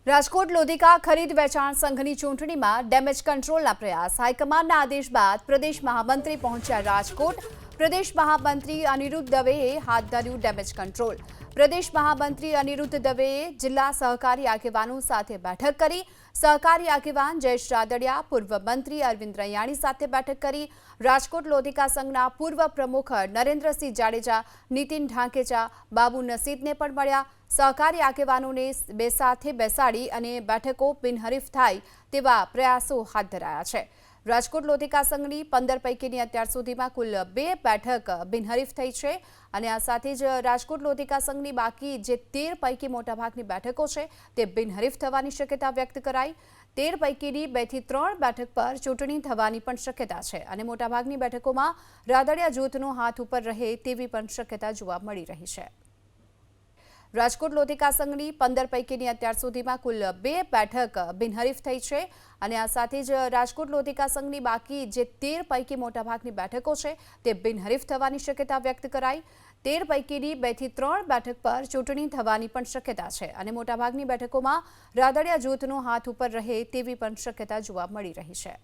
રાજકોટ લોધિકા ખરીદ વેચાણ સંઘની ચૂંટણીમાં ડેમેજ કંટ્રોલના પ્રયાસ હાઈકમાન્ડના આદેશ બાદ પ્રદેશ મહામંત્રી પહોંચ્યા રાજકોટ। પ્રદેશ મહામંત્રી અનિરુદ્ધ દવેએ હાથ ધર્યું ડેમેજ કંટ્રોલ। પ્રદેશ મહામંત્રી અનિરુદ્ધ દવેએ જિલ્લા સહકારી આગેવાનો સાથે બેઠક કરી। સહકારી આગેવાન જયેશ રાદડિયા, પૂર્વ મંત્રી અરવિંદ રૈયાણી સાથે બેઠક કરી। રાજકોટ લોધિકા સંઘના પૂર્વ પ્રમુખ નરેન્દ્રસિંહ જાડેજા, નીતિન ઢાંકેચા, બાબુ નસીદને પણ મળ્યા। સહકારી આગેવાનોને સાથે બેસાડી અને બેઠકો બિનહરીફ થાય તેવા પ્રયાસો હાથ ધરાયા છે। રાજકોટ લોધિકા સંઘની 15 પૈકીની અત્યાર સુધીમાં કુલ 2 બેઠક બિનહરીફ થઈ છે અને આ સાથે જ રાજકોટ લોધિકા સંઘની બાકી જે 13 પૈકી મોટાભાગની બેઠકો છે તે બિનહરીફ થવાની શક્યતા વ્યક્ત કરાઈ। 13 પૈકીની 2 થી 3 બેઠક પર ચૂંટણી થવાની પણ શક્યતા છે અને મોટાભાગની બેઠકોમાં રાદડિયા જૂથનો હાથ ઉપર રહે તેવી પણ શક્યતા જોવા મળી રહી છે। રાજકોટ લોધિકા સંઘની 15 પૈકીની અત્યાર સુધીમાં કુલ 2 બેઠક બિનહરીફ થઈ છે અને આ સાથે જ રાજકોટ લોધિકા સંઘની બાકી જે 13 પૈકી મોટાભાગની બેઠકો છે તે બિનહરીફ થવાની શક્યતા વ્યક્ત કરાઈ। 13 પૈકીની 2 થી 3 બેઠક પર ચૂંટણી થવાની પણ શક્યતા છે અને મોટાભાગની બેઠકોમાં રાદડિયા જૂથનો હાથ ઉપર રહે તેવી પણ શક્યતા જોવા મળી રહી છે।